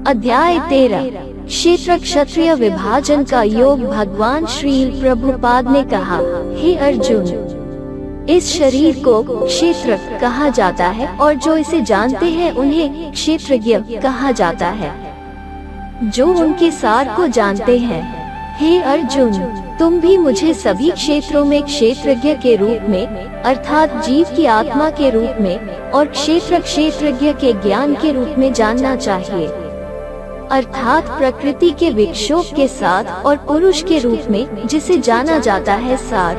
अध्याय 13 क्षेत्र क्षत्रिय विभाजन का योग। भगवान श्री प्रभुपाद ने कहा, हे अर्जुन, इस शरीर को क्षेत्र कहा जाता है और जो इसे जानते हैं उन्हें क्षेत्रज्ञ कहा जाता है, जो उनके सार को जानते हैं। हे अर्जुन, तुम भी मुझे सभी क्षेत्रों में क्षेत्रज्ञ के रूप में, अर्थात जीव की आत्मा के रूप में, और क्षेत्रज्ञ के ज्ञान के रूप में जानना चाहिए, अर्थात प्रकृति के विक्षोभ के साथ, और पुरुष के रूप में जिसे जाना जाता है सार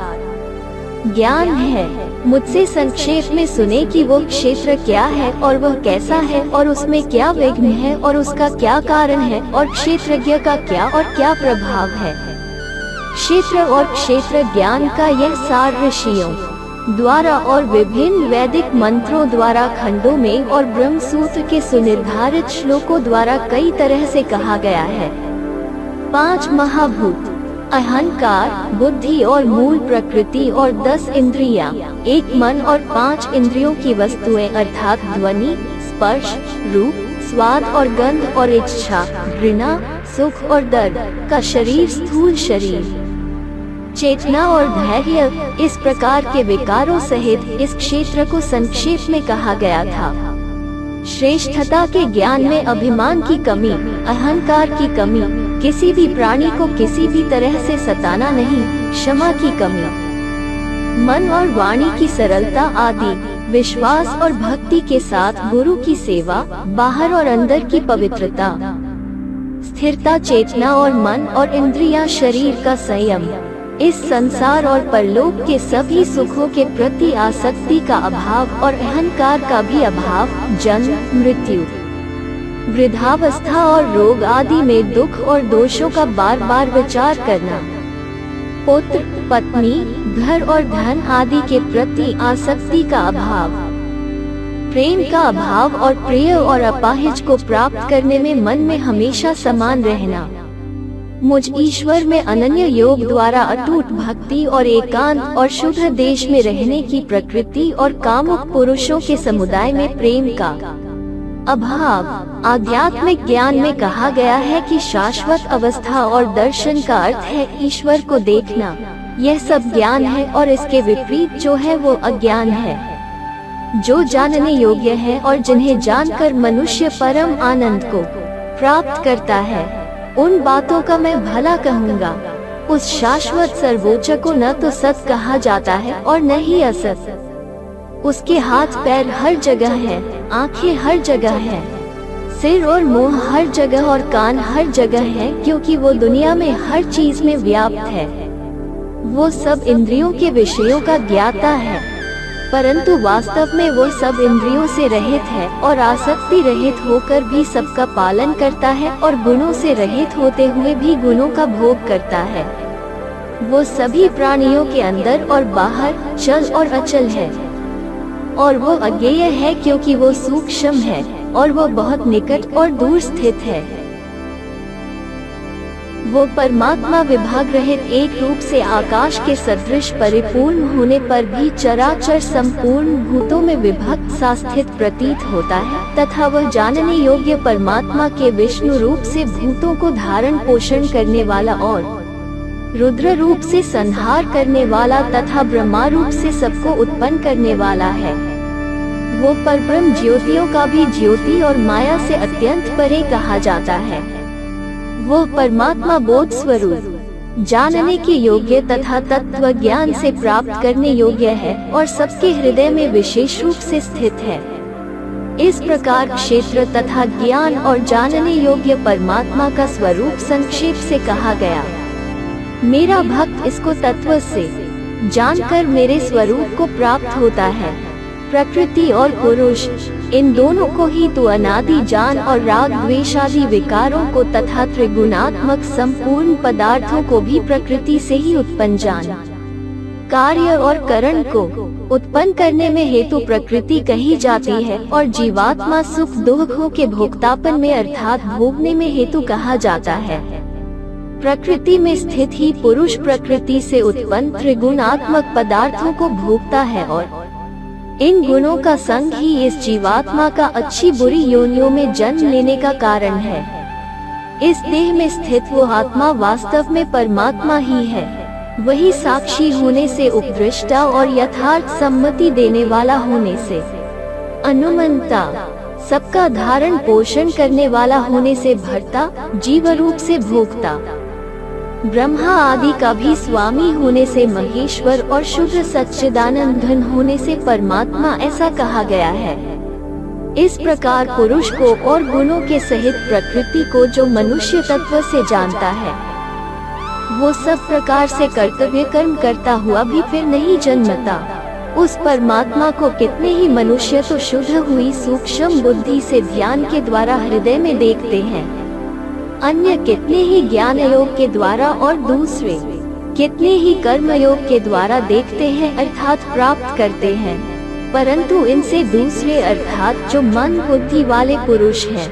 ज्ञान है। मुझसे संक्षेप में सुने कि वो क्षेत्र क्या है और वह कैसा है और उसमें क्या विघ्न है और उसका क्या कारण है और क्षेत्रज्ञ का क्या और क्या प्रभाव है। क्षेत्र और क्षेत्र ज्ञान का यह सार ऋषियों द्वारा और विभिन्न वैदिक मंत्रों द्वारा खंडों में और ब्रह्म सूत्र के सुनिर्धारित श्लोकों द्वारा कई तरह से कहा गया है। 5 महाभूत, अहंकार, बुद्धि और मूल प्रकृति और 10 इंद्रियां, 1 मन और 5 इंद्रियों की वस्तुएं अर्थात ध्वनि, स्पर्श, रूप, स्वाद और गंध और इच्छा, घृणा, सुख और दर्द का शरीर, स्थूल शरीर, चेतना और धैर्य, इस प्रकार के विकारों सहित इस क्षेत्र को संक्षेप में कहा गया था। श्रेष्ठता के ज्ञान में अभिमान की कमी, अहंकार की कमी, किसी भी प्राणी को किसी भी तरह से सताना नहीं, क्षमा की कमी, मन और वाणी की सरलता आदि, विश्वास और भक्ति के साथ गुरु की सेवा, बाहर और अंदर की पवित्रता, स्थिरता, चेतना और मन और इंद्रियां, शरीर का संयम, इस संसार और परलोक के सभी सुखों के प्रति आसक्ति का अभाव और अहंकार का भी अभाव, जन्म, मृत्यु, वृद्धावस्था और रोग आदि में दुख और दोषों का बार बार विचार करना, पुत्र, पत्नी, घर और धन आदि के प्रति आसक्ति का अभाव, प्रेम का अभाव और प्रिय और अपाहिज को प्राप्त करने में मन में हमेशा समान रहना, मुझ ईश्वर में अनन्य योग द्वारा अटूट भक्ति और एकांत और शुद्ध देश में रहने की प्रकृति और कामुक पुरुषों के समुदाय में प्रेम का अभाव। आध्यात्मिक ज्ञान में कहा गया है कि शाश्वत अवस्था और दर्शन का अर्थ है ईश्वर को देखना, यह सब ज्ञान है और इसके विपरीत जो है वो अज्ञान है, जो जानने योग्य है और जिन्हें जानकर मनुष्य परम आनंद को प्राप्त करता है। उन बातों का मैं भला कहूँगा। उस शाश्वत सर्वोच्च को न तो सत कहा जाता है और न ही असत। उसके हाथ पैर हर जगह है, आंखें हर जगह है, सिर और मुंह हर जगह और कान हर जगह है, क्योंकि वो दुनिया में हर चीज में व्याप्त है। वो सब इंद्रियों के विषयों का ज्ञाता है, परंतु वास्तव में वो सब इंद्रियों से रहित है और आसक्ति रहित होकर भी सबका पालन करता है और गुणों से रहित होते हुए भी गुणों का भोग करता है। वो सभी प्राणियों के अंदर और बाहर, चल और अचल है, और वो अज्ञेय है क्योंकि वो सूक्ष्म है और वो बहुत निकट और दूर स्थित है। वो परमात्मा विभाग रहित एक रूप से आकाश के सदृश परिपूर्ण होने पर भी चराचर संपूर्ण भूतों में विभक्त सा स्थित प्रतीत होता है, तथा वह जानने योग्य परमात्मा के विष्णु रूप से भूतों को धारण पोषण करने वाला और रुद्र रूप से संहार करने वाला तथा ब्रह्मा रूप से सबको उत्पन्न करने वाला है। वो परब्रह्म ज्योतियों का भी ज्योति और माया से अत्यंत परे कहा जाता है। वो परमात्मा बोध स्वरूप, जानने के योग्य तथा तत्व ज्ञान से प्राप्त करने योग्य है और सबके हृदय में विशेष रूप से स्थित है। इस प्रकार क्षेत्र तथा ज्ञान और जानने योग्य परमात्मा का स्वरूप संक्षेप से कहा गया। मेरा भक्त इसको तत्व से जानकर मेरे स्वरूप को प्राप्त होता है। प्रकृति और पुरुष, इन दोनों को ही तू अनादि जान और राग द्वेष आदि विकारों को तथा त्रिगुणात्मक संपूर्ण पदार्थों को भी प्रकृति से ही उत्पन्न जान। कार्य और करण को उत्पन्न करने में हेतु प्रकृति कही जाती है और जीवात्मा सुख दुखों के भोक्तापन में अर्थात भोगने में हेतु कहा जाता है। प्रकृति में स्थित ही पुरुष प्रकृति से उत्पन्न त्रिगुणात्मक पदार्थों को भोगता है और इन गुणों का संग ही इस जीवात्मा का अच्छी बुरी योनियों में जन्म लेने का कारण है। इस देह में स्थित वो आत्मा वास्तव में परमात्मा ही है। वही साक्षी होने से उपदृष्टा और यथार्थ सम्मति देने वाला होने से अनुमंता, सबका धारण पोषण करने वाला होने से भर्ता, जीव रूप से भोक्ता, ब्रह्मा आदि का भी स्वामी होने से महेश्वर और शुद्ध सच्चिदानंद घन होने से परमात्मा ऐसा कहा गया है। इस प्रकार पुरुष को और गुणों के सहित प्रकृति को जो मनुष्य तत्व से जानता है, वो सब प्रकार से कर्तव्य कर्म करता हुआ भी फिर नहीं जन्मता। उस परमात्मा को कितने ही मनुष्य तो शुद्ध हुई सूक्ष्म बुद्धि से ध्यान के द्वारा हृदय में देखते हैं, अन्य कितने ही ज्ञान योग के द्वारा और दूसरे कितने ही कर्म योग के द्वारा देखते हैं अर्थात प्राप्त करते हैं। परंतु इनसे दूसरे अर्थात जो मन बुद्धि वाले पुरुष हैं,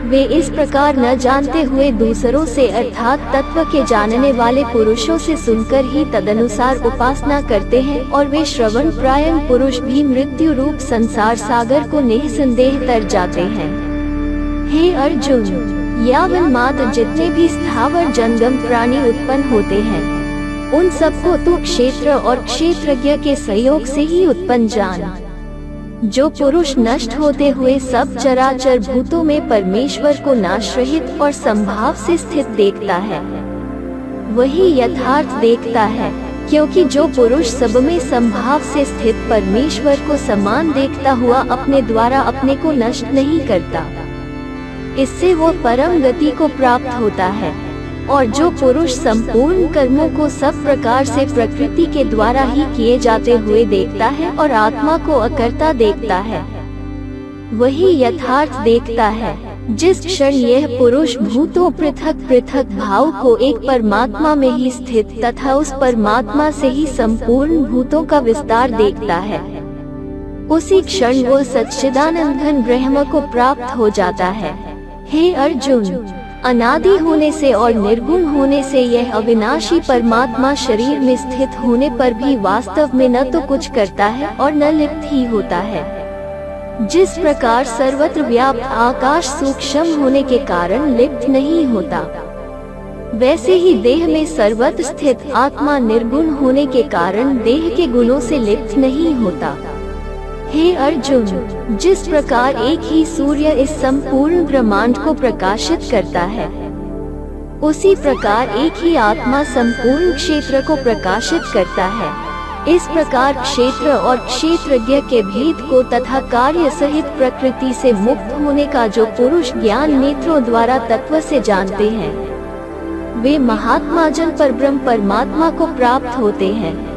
वे इस प्रकार न जानते हुए दूसरों से अर्थात तत्व के जानने वाले पुरुषों से सुनकर ही तदनुसार उपासना करते हैं, और वे श्रवण प्रायण पुरुष भी मृत्यु रूप संसार सागर को निःसंदेह तर जाते हैं। हे अर्जुन, यावन मात्र जितने भी स्थावर जंगम प्राणी उत्पन्न होते हैं, उन सबको तू क्षेत्र और क्षेत्रज्ञ के सहयोग से ही उत्पन्न जान। जो पुरुष नष्ट होते हुए सब चराचर भूतों में परमेश्वर को नाशरहित और संभाव से स्थित देखता है, वही यथार्थ देखता है। क्योंकि जो पुरुष सब में संभाव से स्थित परमेश्वर को समान देखता हुआ अपने द्वारा अपने को नष्ट नहीं करता, इससे वो परम गति को प्राप्त होता है। और जो पुरुष संपूर्ण कर्मों को सब प्रकार से प्रकृति के द्वारा ही किए जाते हुए देखता है और आत्मा को अकर्ता देखता है, वही यथार्थ देखता है। जिस क्षण यह पुरुष भूतों पृथक पृथक भाव को एक परमात्मा में ही स्थित तथा उस परमात्मा से ही संपूर्ण भूतों का विस्तार देखता है, उसी क्षण वो सच्चिदानंद घन ब्रह्म को प्राप्त हो जाता है। हे अर्जुन, अनादि होने से और निर्गुण होने से यह अविनाशी परमात्मा शरीर में स्थित होने पर भी वास्तव में न तो कुछ करता है और न लिप्त ही होता है। जिस प्रकार सर्वत्र व्याप्त आकाश सूक्ष्म होने के कारण लिप्त नहीं होता, वैसे ही देह में सर्वत्र स्थित आत्मा निर्गुण होने के कारण देह के गुणों से लिप्त नहीं होता। हे अर्जुन, जिस प्रकार एक ही सूर्य इस संपूर्ण ब्रह्मांड को प्रकाशित करता है, उसी प्रकार एक ही आत्मा संपूर्ण क्षेत्र को प्रकाशित करता है। इस प्रकार क्षेत्र और क्षेत्रज्ञ के भेद को तथा कार्य सहित प्रकृति से मुक्त होने का जो पुरुष ज्ञान नेत्रों द्वारा तत्व से जानते हैं, वे महात्मा जन परब्रह्म परमात्मा को प्राप्त होते हैं।